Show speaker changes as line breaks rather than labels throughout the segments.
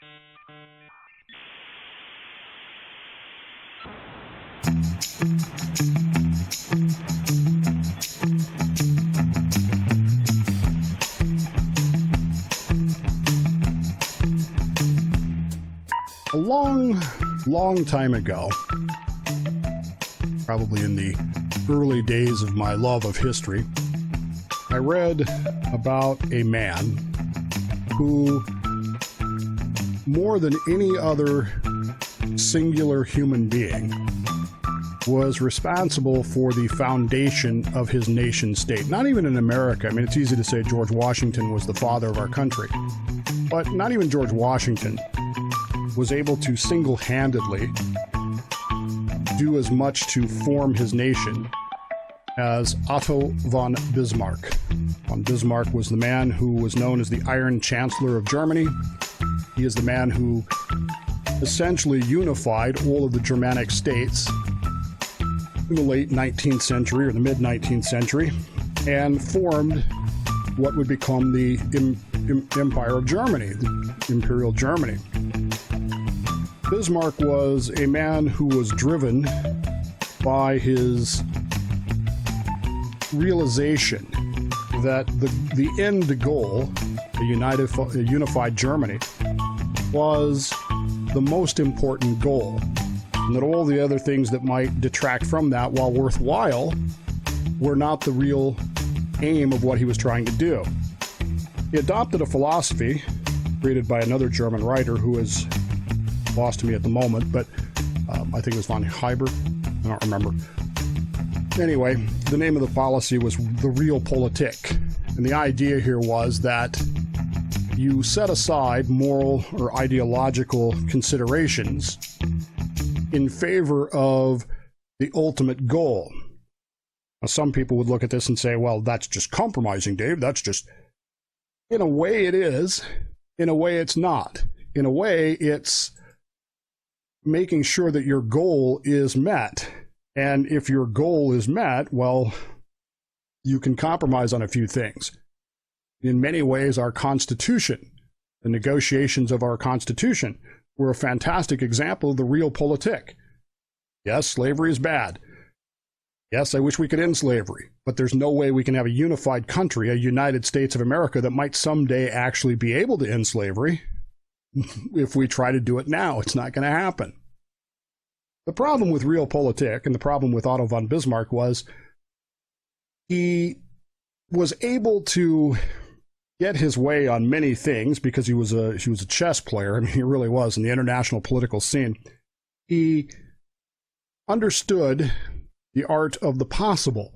A long time ago, probably in the early days of my love of history, I read about a man who, more than any other singular human being, was responsible for the foundation of his nation state. Not even in America. I mean, it's easy to say George Washington was the father of our country, but not even George Washington was able to single-handedly do as much to form his nation as Otto von Bismarck. Von Bismarck was the man who was known as the Iron Chancellor of Germany. He is the man who essentially unified all of the Germanic states in the late 19th century or the mid-19th century and formed what would become the Empire of Germany, the Imperial Germany. Bismarck was a man who was driven by his realization that the end goal, a unified Germany, was the most important goal, and that all the other things that might detract from that, while worthwhile, were not the real aim of what he was trying to do. He adopted a philosophy created by another German writer who is lost to me at the moment, but I think it was von Heiber. I don't remember. Anyway, the name of the policy was the Realpolitik, and the idea here was that you set aside moral or ideological considerations in favor of the ultimate goal. Now, some people would look at this and say, well, that's just compromising, Dave. That's just... In a way it is. In a way it's not. In a way it's making sure that your goal is met. And if your goal is met, well, you can compromise on a few things. In many ways, our Constitution, the negotiations of our Constitution, were a fantastic example of the Realpolitik. Yes, slavery is bad. Yes, I wish we could end slavery, but there's no way we can have a unified country, a United States of America, that might someday actually be able to end slavery. If we try to do it now, it's not going to happen. The problem with Realpolitik and the problem with Otto von Bismarck was he was able to get his way on many things because he was a chess player. I mean, he really was in the international political scene. He understood the art of the possible.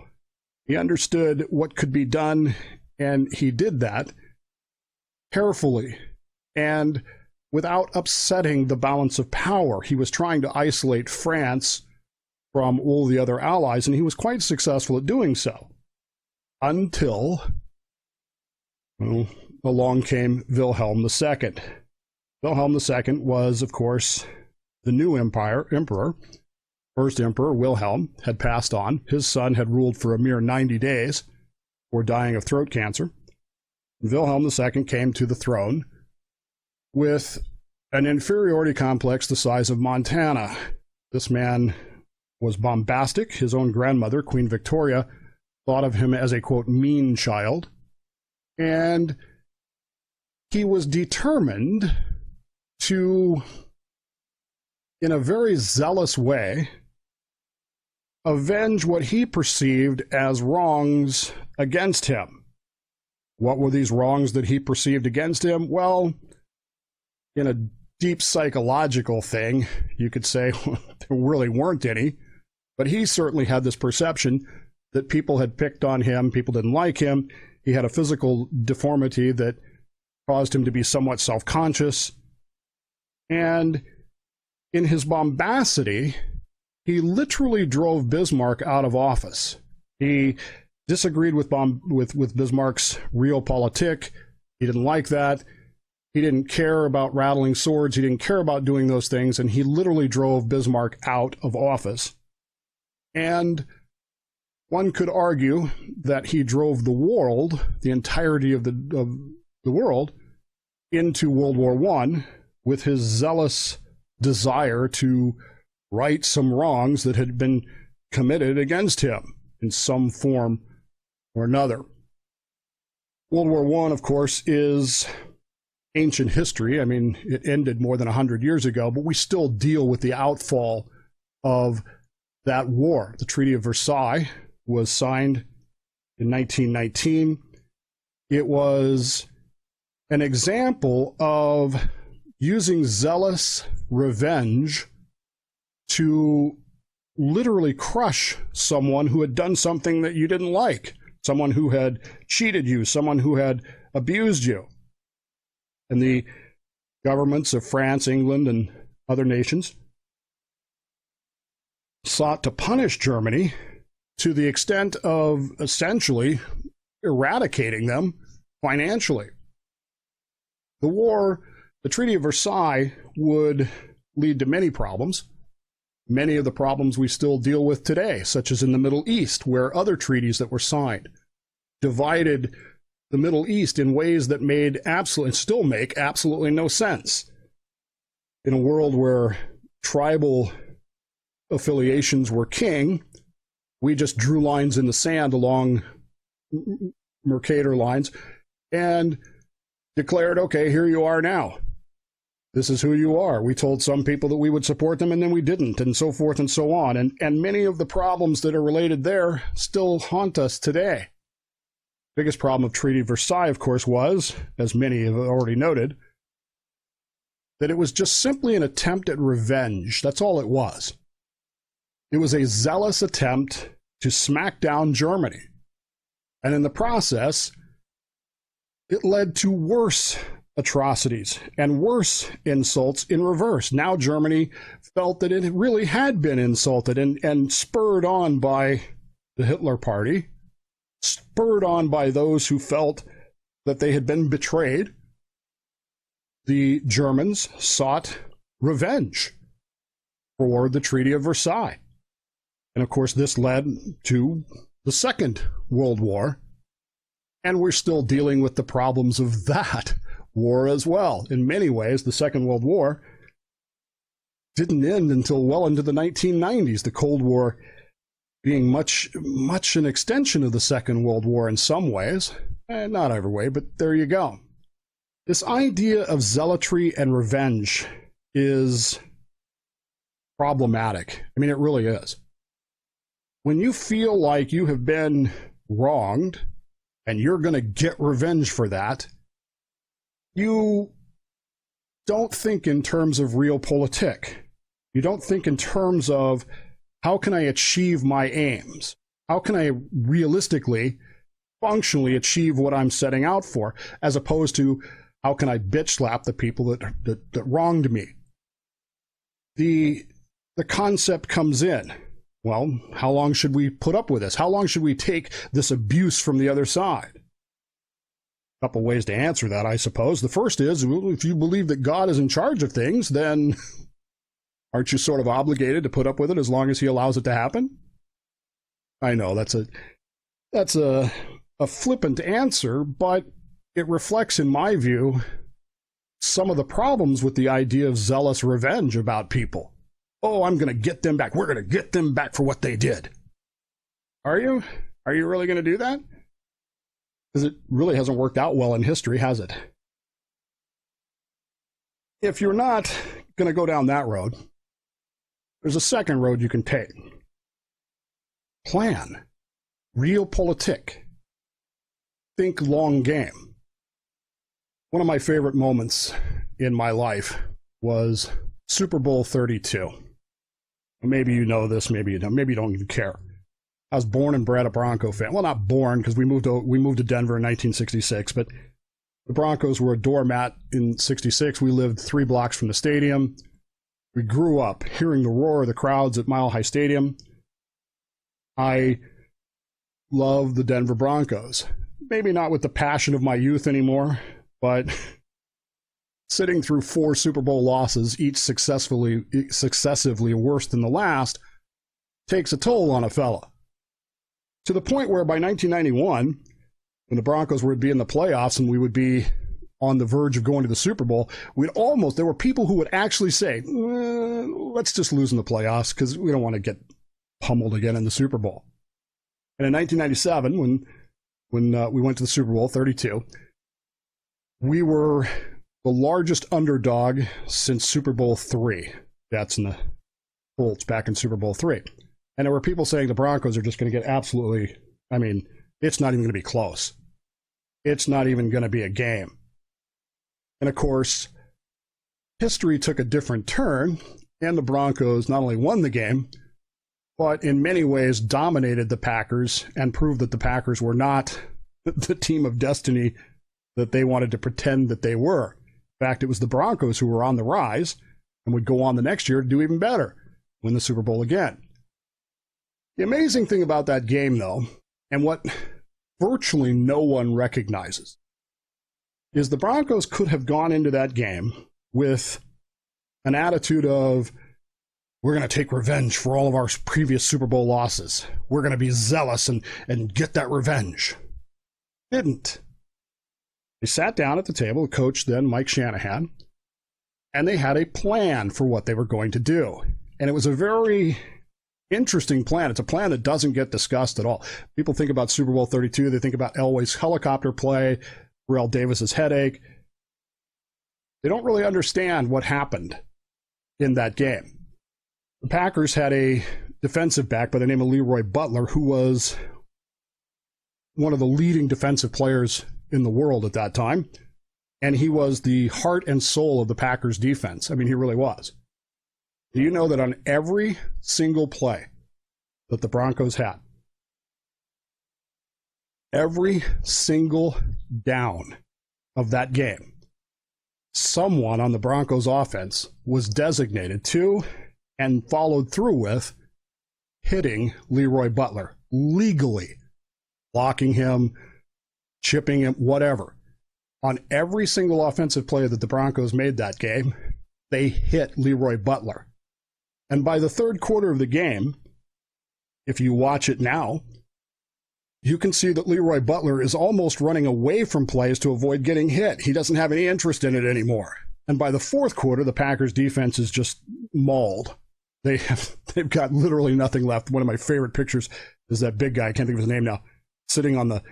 He understood what could be done, and he did that carefully and without upsetting the balance of power. He was trying to isolate France from all the other allies, and he was quite successful at doing so. Until, well, along came Wilhelm II. Wilhelm II was, of course, the new emperor. First emperor, Wilhelm, had passed on. His son had ruled for a mere 90 days before dying of throat cancer. Wilhelm II came to the throne with an inferiority complex the size of Montana. This man was bombastic. His own grandmother, Queen Victoria, thought of him as a, quote, mean child. And he was determined to, in a very zealous way, avenge what he perceived as wrongs against him. What were these wrongs that he perceived against him? Well, in a deep psychological thing, you could say there really weren't any, but he certainly had this perception that people had picked on him, people didn't like him. He had a physical deformity that caused him to be somewhat self-conscious. And in his bombacity, he literally drove Bismarck out of office. He disagreed with Bismarck's Realpolitik. He didn't like that. He didn't care about rattling swords. He didn't care about doing those things, and he literally drove Bismarck out of office. And one could argue that he drove the world, the entirety of the world, into World War I, with his zealous desire to right some wrongs that had been committed against him in some form or another. World War I, of course, is ancient history. I mean, it ended more than 100 years ago, but we still deal with the outfall of that war. The Treaty of Versailles was signed in 1919. It was an example of using zealous revenge to literally crush someone who had done something that you didn't like, someone who had cheated you, someone who had abused you. And the governments of France, England, and other nations sought to punish Germany to the extent of essentially eradicating them financially. The war, the Treaty of Versailles, would lead to many problems. Many of the problems we still deal with today, such as in the Middle East, where other treaties that were signed divided the Middle East in ways that made absolutely, still make absolutely no sense. In a world where tribal affiliations were king, we just drew lines in the sand along Mercator lines and declared, okay, here you are now. This is who you are. We told some people that we would support them and then we didn't, and so forth and so on. And many of the problems that are related there still haunt us today. Biggest problem of Treaty of Versailles, of course, was, as many have already noted, that it was just simply an attempt at revenge. That's all it was. It was a zealous attempt to smack down Germany. And in the process, it led to worse atrocities and worse insults in reverse. Now Germany felt that it really had been insulted and spurred on by the Hitler Party, spurred on by those who felt that they had been betrayed. The Germans sought revenge for the Treaty of Versailles. And of course, this led to the Second World War. And we're still dealing with the problems of that war as well. In many ways, the Second World War didn't end until well into the 1990s, the Cold War being much an extension of the Second World War in some ways. Not every way, but there you go. This idea of zealotry and revenge is problematic. I mean, it really is. When you feel like you have been wronged and you're going to get revenge for that, you don't think in terms of realpolitik. You don't think in terms of how can I achieve my aims? How can I realistically, functionally achieve what I'm setting out for, as opposed to how can I bitch slap the people that wronged me? The concept comes in. Well, how long should we put up with this? How long should we take this abuse from the other side? A couple ways to answer that, I suppose. The first is, well, if you believe that God is in charge of things, then aren't you sort of obligated to put up with it as long as he allows it to happen? I know that's a flippant answer, but it reflects, in my view, some of the problems with the idea of zealous revenge about people. Oh, I'm going to get them back. We're going to get them back for what they did. Are you? Are you really going to do that? Because it really hasn't worked out well in history, has it? If you're not going to go down that road, there's a second road you can take. Plan. Realpolitik. Think long game. One of my favorite moments in my life was Super Bowl 32. Maybe you know this, maybe you don't. Maybe you don't even care. I was born and bred a Bronco fan. Well, not born, because we moved to Denver in 1966, but the Broncos were a doormat in 66. We lived 3 blocks from the stadium. We grew up hearing the roar of the crowds at Mile High Stadium. I love the Denver Broncos. Maybe not with the passion of my youth anymore, but sitting through 4 Super Bowl losses, each successively worse than the last, takes a toll on a fella. To the point where by 1991, when the Broncos would be in the playoffs and we would be on the verge of going to the Super Bowl, there were people who would actually say, let's just lose in the playoffs because we don't want to get pummeled again in the Super Bowl. And in 1997, when we went to the Super Bowl 32, we were the largest underdog since Super Bowl III. That's in the Colts back in Super Bowl III. And there were people saying the Broncos are just going to get absolutely, I mean, it's not even going to be close. It's not even going to be a game. And of course, history took a different turn, and the Broncos not only won the game, but in many ways dominated the Packers and proved that the Packers were not the team of destiny that they wanted to pretend that they were. In fact, it was the Broncos who were on the rise and would go on the next year to do even better, win the Super Bowl again. The amazing thing about that game, though, and what virtually no one recognizes, is the Broncos could have gone into that game with an attitude of, we're going to take revenge for all of our previous Super Bowl losses. We're going to be zealous and get that revenge. Didn't. They sat down at the table, the coach then, Mike Shanahan, and they had a plan for what they were going to do. And it was a very interesting plan. It's a plan that doesn't get discussed at all. People think about Super Bowl 32, they think about Elway's helicopter play, Terrell Davis's headache. They don't really understand what happened in that game. The Packers had a defensive back by the name of Leroy Butler, who was one of the leading defensive players in the world at that time, and he was the heart and soul of the Packers defense. I mean, he really was. Do you know that on every single play that the Broncos had, every single down of that game, someone on the Broncos offense was designated to and followed through with hitting Leroy Butler legally, blocking him, chipping him, whatever. On every single offensive play that the Broncos made that game, they hit Leroy Butler. And by the third quarter of the game, if you watch it now, you can see that Leroy Butler is almost running away from plays to avoid getting hit. He doesn't have any interest in it anymore. And by the fourth quarter, the Packers defense is just mauled. They've got literally nothing left. One of my favorite pictures is that big guy, I can't think of his name now, sitting on the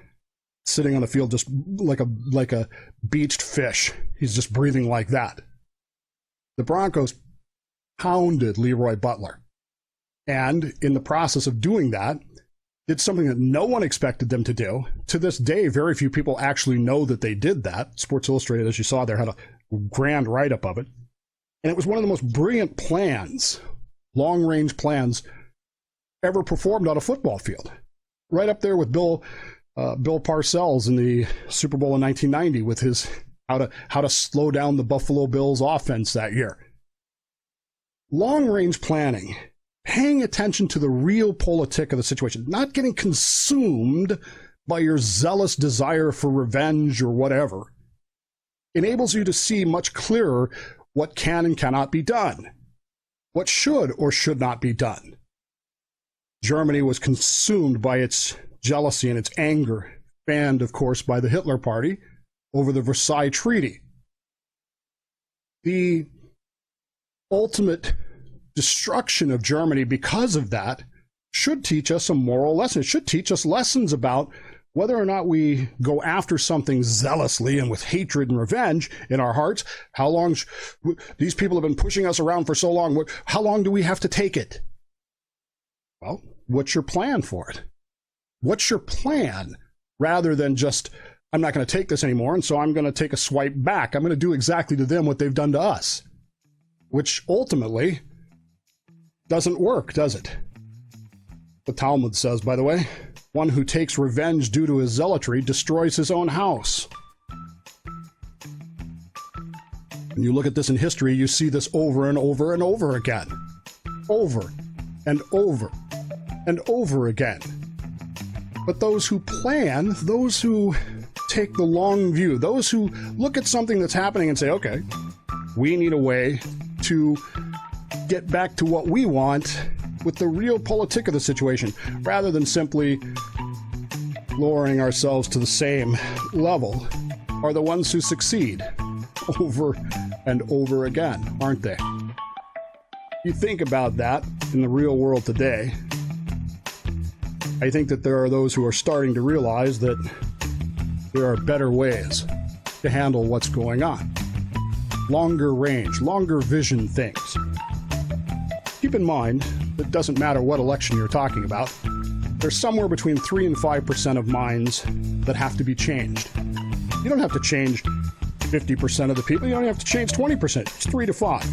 field just like a beached fish. He's just breathing like that. The Broncos pounded Leroy Butler. And in the process of doing that, did something that no one expected them to do. To this day, very few people actually know that they did that. Sports Illustrated, as you saw there, had a grand write-up of it. And it was one of the most brilliant plans, long-range plans, ever performed on a football field. Right up there with Bill Parcells in the Super Bowl in 1990 with his how to slow down the Buffalo Bills offense that year. Long-range planning, paying attention to the realpolitik of the situation, not getting consumed by your zealous desire for revenge or whatever, enables you to see much clearer what can and cannot be done, what should or should not be done. Germany was consumed by its jealousy and its anger, fanned, of course, by the Hitler Party over the Versailles Treaty. The ultimate destruction of Germany because of that should teach us a moral lesson. It should teach us lessons about whether or not we go after something zealously and with hatred and revenge in our hearts. How long? These people have been pushing us around for so long. How long do we have to take it? Well, what's your plan for it? What's your plan? Rather than just, I'm not going to take this anymore, and so I'm going to take a swipe back. I'm going to do exactly to them what they've done to us, which ultimately doesn't work, does it? The Talmud says, by the way, one who takes revenge due to his zealotry destroys his own house. When you look at this in history, you see this over and over and over again. Over and over and over again. But those who plan, those who take the long view, those who look at something that's happening and say, okay, we need a way to get back to what we want with the realpolitik of the situation, rather than simply lowering ourselves to the same level are the ones who succeed over and over again, aren't they? You think about that in the real world today. I think that there are those who are starting to realize that there are better ways to handle what's going on. Longer range, longer vision things. Keep in mind, it doesn't matter what election you're talking about, there's somewhere between 3 and 5% of minds that have to be changed. You don't have to change 50% of the people, you don't have to change 20%, it's 3 to 5.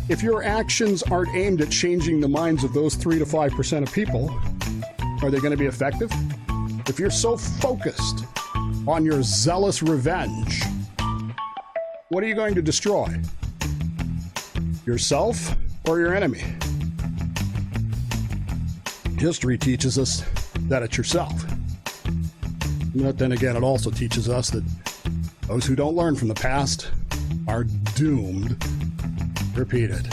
If your actions aren't aimed at changing the minds of those 3 to 5% of people, are they going to be effective? If you're so focused on your zealous revenge, what are you going to destroy? Yourself or your enemy? History teaches us that it's yourself. But then again, it also teaches us that those who don't learn from the past are doomed to repeat it.